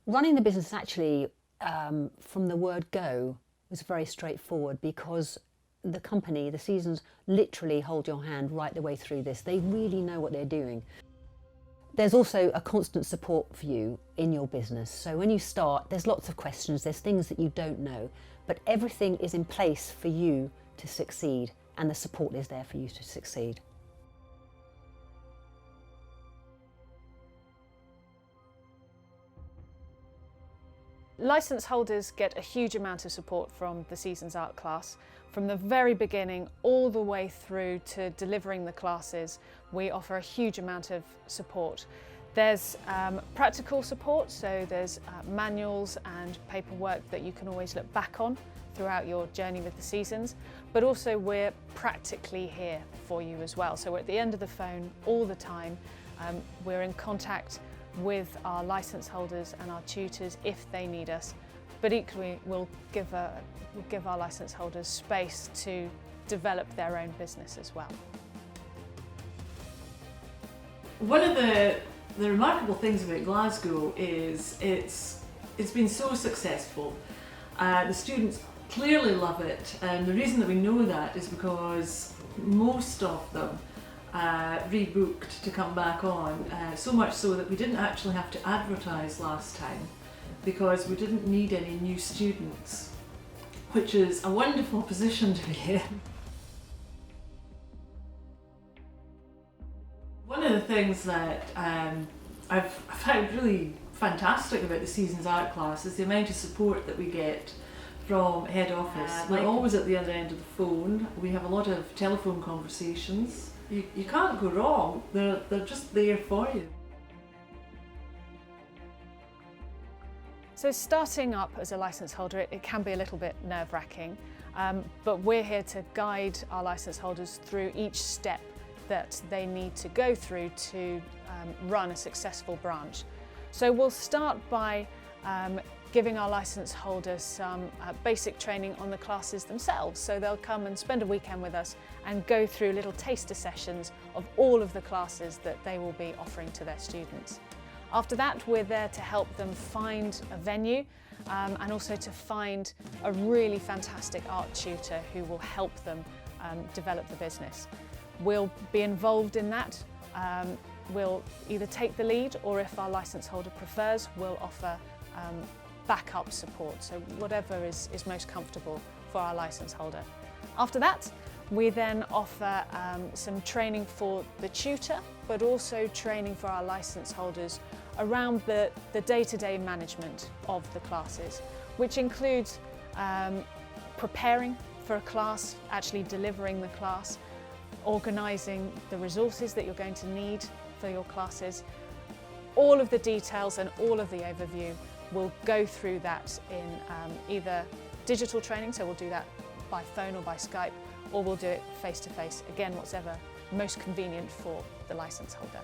Running the business actually, from the word go, was very straightforward because the company, the Seasons, literally hold your hand right the way through this. They really know what they're doing. There's also a constant support for you in your business. So when you start, there's lots of questions, there's things that you don't know, but everything is in place for you to succeed, and the support is there for you to succeed. Licence holders get a huge amount of support from the Seasons Art class. From the very beginning all the way through to delivering the classes, we offer a huge amount of support. There's practical support, so there's manuals and paperwork that you can always look back on throughout your journey with the Seasons, but also we're practically here for you as well. So we're at the end of the phone all the time. We're in contact with our licence holders and our tutors if they need us, but equally we'll give our licence holders space to develop their own business as well. One of the remarkable things about Glasgow is it's been so successful. The students clearly love it, and the reason that we know that is because most of them rebooked to come back on, so much so that we didn't actually have to advertise last time because we didn't need any new students, which is a wonderful position to be in. One of the things that I've found really fantastic about the Seasons Art class is the amount of support that we get from head office. We're always at the other end of the phone. We have a lot of telephone conversations. You can't go wrong. They're just there for you. So starting up as a licence holder, it can be a little bit nerve-wracking, but we're here to guide our licence holders through each step that they need to go through to run a successful branch. So we'll start by giving our licence holders some basic training on the classes themselves. So they'll come and spend a weekend with us and go through little taster sessions of all of the classes that they will be offering to their students. After that, we're there to help them find a venue and also to find a really fantastic art tutor who will help them develop the business. We'll be involved in that. We'll either take the lead, or if our licence holder prefers, we'll offer backup support, so whatever is most comfortable for our licence holder. After that, we then offer some training for the tutor, but also training for our licence holders around the day-to-day management of the classes, which includes preparing for a class, actually delivering the class, organising the resources that you're going to need for your classes. All of the details and all of the overview, we'll go through that in either digital training, so we'll do that by phone or by Skype, or we'll do it face-to-face, again, whatever most convenient for the licence holder.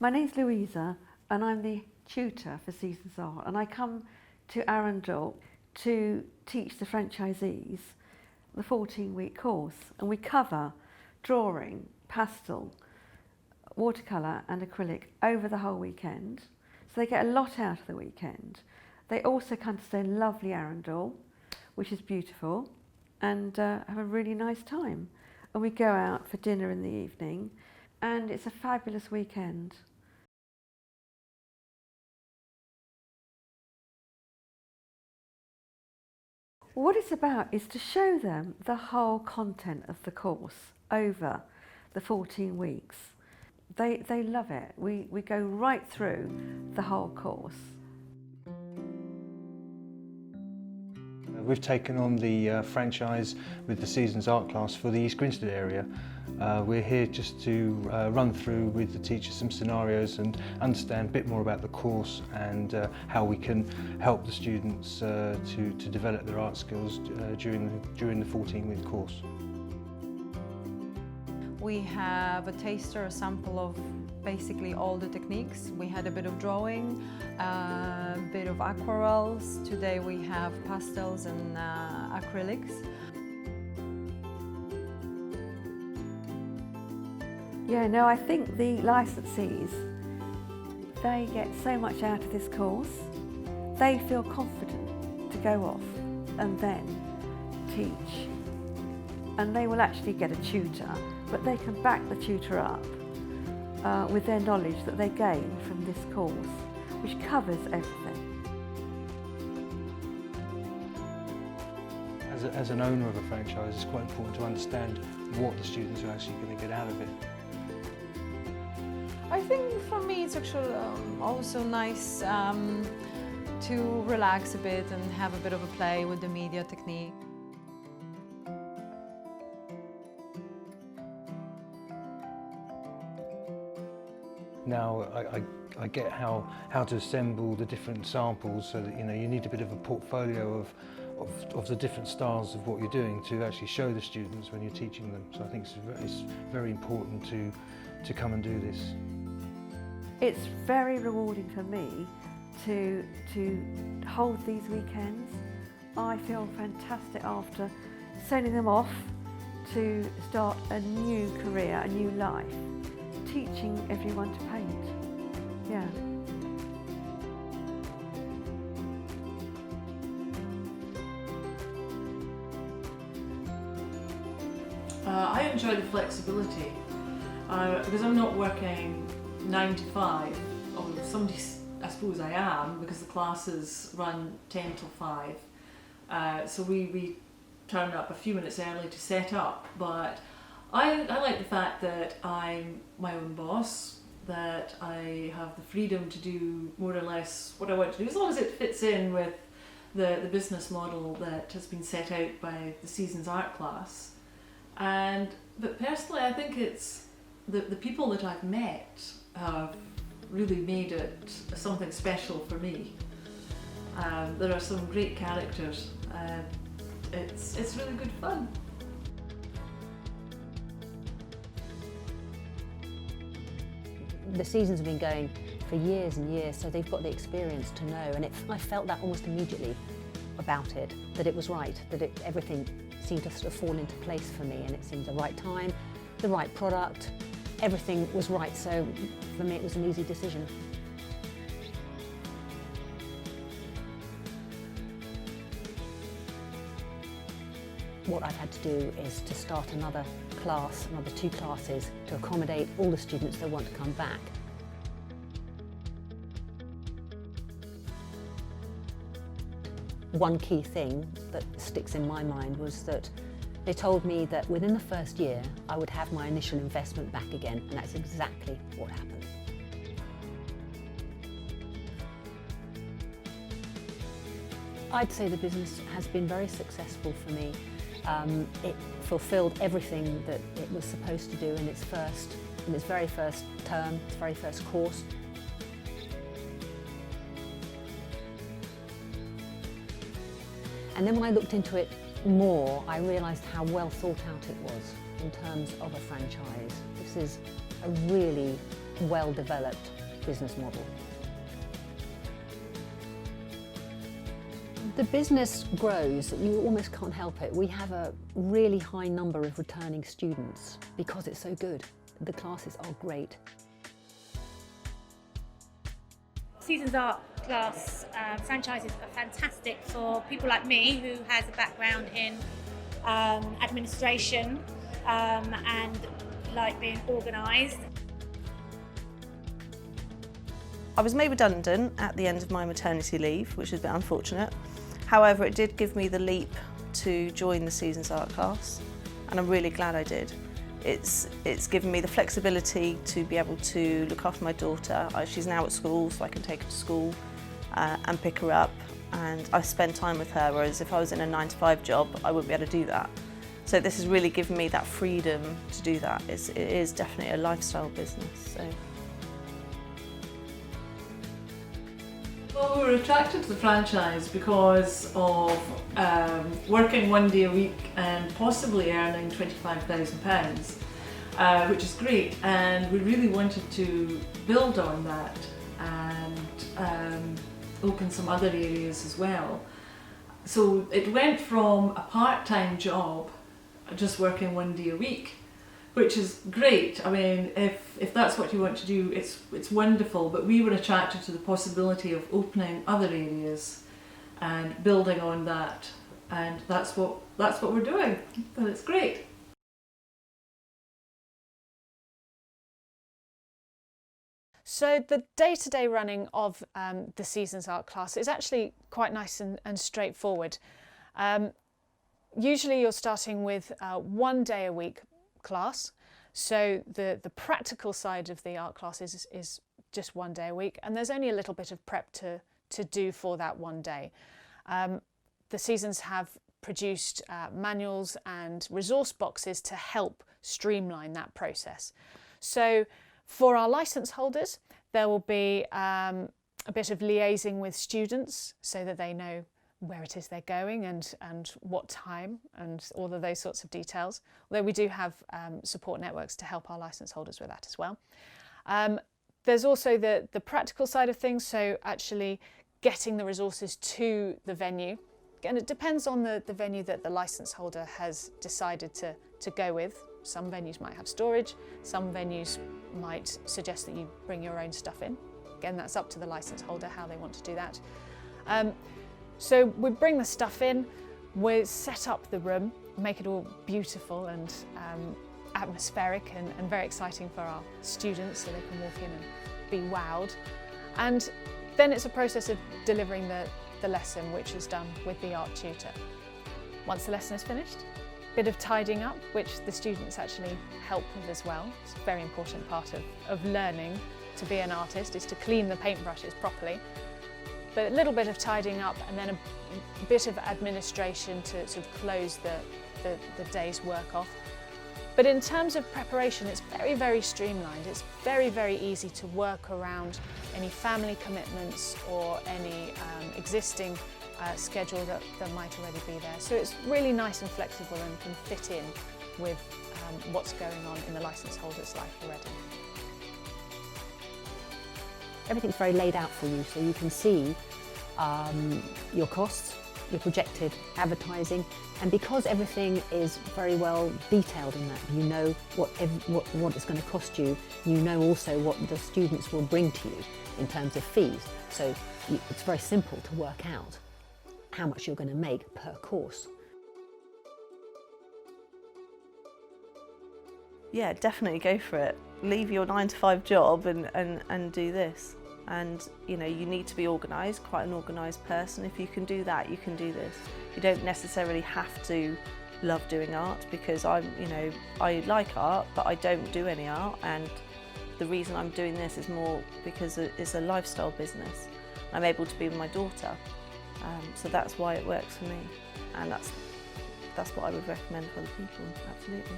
My name's Louisa and I'm the tutor for Seasons Art, and I come to Arundel to teach the franchisees the 14-week course, and we cover drawing, pastel, watercolour and acrylic over the whole weekend, so they get a lot out of the weekend. They also come to stay in lovely Arundel, which is beautiful, and have a really nice time. And we go out for dinner in the evening, and it's a fabulous weekend. What it's about is to show them the whole content of the course over the 14 weeks. They love it. We go right through the whole course. We've taken on the franchise with the Seasons Art class for the East Grinstead area. We're here just to run through with the teachers some scenarios and understand a bit more about the course and how we can help the students to develop their art skills during the 14-week course. We have a taster, a sample of basically all the techniques. We had a bit of drawing, a bit of aquarels. Today we have pastels and acrylics. Yeah, no, I think the licensees, they get so much out of this course. They feel confident to go off and then teach. And they will actually get a tutor, but they can back the tutor up with their knowledge that they gain from this course, which covers everything. As an owner of a franchise, it's quite important to understand what the students are actually going to get out of it. I think for me it's actually also nice to relax a bit and have a bit of a play with the media technique. Now I get how to assemble the different samples, so that you need a bit of a portfolio of the different styles of what you're doing to actually show the students when you're teaching them. So I think it's very important to come and do this. It's very rewarding for me to hold these weekends. I feel fantastic after sending them off to start a new career, a new life, teaching everyone to paint. Yeah. I enjoy the flexibility because I'm not working 9 to 5, although I suppose I am, because the classes run 10 till 5. So we turn up a few minutes early to set up, but I like the fact that I'm my own boss, that I have the freedom to do more or less what I want to do, as long as it fits in with the business model that has been set out by the Seasons Art class. But personally, I think it's the people that I've met have really made it something special for me. There are some great characters. It's really good fun. The Seasons have been going for years and years, so they've got the experience to know, and I felt that almost immediately about it, that it was right, that everything seemed to sort of fall into place for me, and it seemed the right time, the right product, everything was right, so for me it was an easy decision. What I've had to do is to start another class, another 2 classes, to accommodate all the students that want to come back. One key thing that sticks in my mind was that they told me that within the first year I would have my initial investment back again, and that's exactly what happened. I'd say the business has been very successful for me. It fulfilled everything that it was supposed to do in its very first term, its very first course. And then when I looked into it more, I realised how well thought out it was in terms of a franchise. This is a really well developed business model. The business grows, you almost can't help it. We have a really high number of returning students because it's so good. The classes are great. Seasons Art class franchises are fantastic for people like me who has a background in administration and like being organised. I was made redundant at the end of my maternity leave, which is a bit unfortunate. However, it did give me the leap to join the Seasons Art class, and I'm really glad I did. It's given me the flexibility to be able to look after my daughter. She's now at school, so I can take her to school and pick her up, and I spend time with her, whereas if I was in a 9-to-5 job, I wouldn't be able to do that. So this has really given me that freedom to do that. It is definitely a lifestyle business. So. Well, we were attracted to the franchise because of working 1 day a week and possibly earning £25,000. which is great, and we really wanted to build on that and open some other areas as well. So it went from a part-time job, just working 1 day a week, which is great. I mean, if that's what you want to do, it's wonderful, but we were attracted to the possibility of opening other areas and building on that, and that's what we're doing, and it's great. So the day-to-day running of the Seasons Art class is actually quite nice and straightforward. Usually you're starting with 1 day a week class, so the practical side of the art class is just 1 day a week, and there's only a little bit of prep to do for that 1 day. The Seasons have produced manuals and resource boxes to help streamline that process. So for our licence holders, there will be a bit of liaising with students so that they know where it is they're going and what time and all of those sorts of details. Although we do have support networks to help our licence holders with that as well. There's also the practical side of things, so actually getting the resources to the venue. And it depends on the venue that the licence holder has decided to go with. Some venues might have storage, some venues might suggest that you bring your own stuff in. Again, that's up to the licence holder how they want to do that. So we bring the stuff in, we set up the room, make it all beautiful and atmospheric and very exciting for our students so they can walk in and be wowed. And then it's a process of delivering the lesson, which is done with the art tutor. Once the lesson is finished, a bit of tidying up, which the students actually help with as well. It's a very important part of learning to be an artist, is to clean the paintbrushes properly. But a little bit of tidying up and then a bit of administration to sort of close the day's work off. But in terms of preparation, it's very, very streamlined. It's very, very easy to work around any family commitments or any existing schedule that might already be there. So it's really nice and flexible and can fit in with what's going on in the licence holder's life already. Everything's very laid out for you, so you can see your costs, your projected advertising, and because everything is very well detailed in that, you know what it's going to cost you. You know also what the students will bring to you in terms of fees. So it's very simple to work out how much you're going to make per course. Yeah, definitely go for it. Leave your 9-to-5 job and do this. And you know, you need to be organised, quite an organised person. If you can do that, you can do this. You don't necessarily have to love doing art, because I like art, but I don't do any art. And the reason I'm doing this is more because it's a lifestyle business. I'm able to be with my daughter, so that's why it works for me. And that's what I would recommend for other people, absolutely.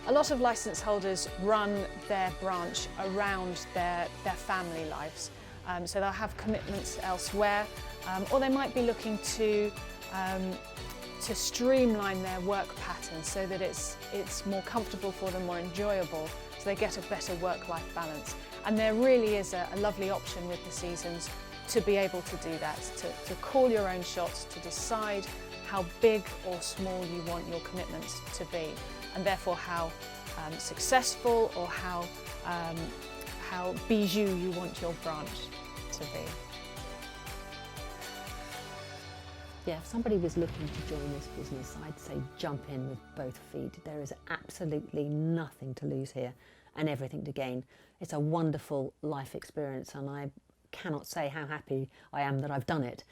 A lot of licence holders run their branch around their family lives. So they'll have commitments elsewhere, or they might be looking to streamline their work pattern so that it's more comfortable for them, more enjoyable, so they get a better work-life balance. And there really is a lovely option with the Seasons to be able to do that, to call your own shots, to decide how big or small you want your commitments to be, and therefore how successful or how bijou you want your branch to be. Yeah, if somebody was looking to join this business, I'd say jump in with both feet. There is absolutely nothing to lose here and everything to gain. It's a wonderful life experience, and I cannot say how happy I am that I've done it.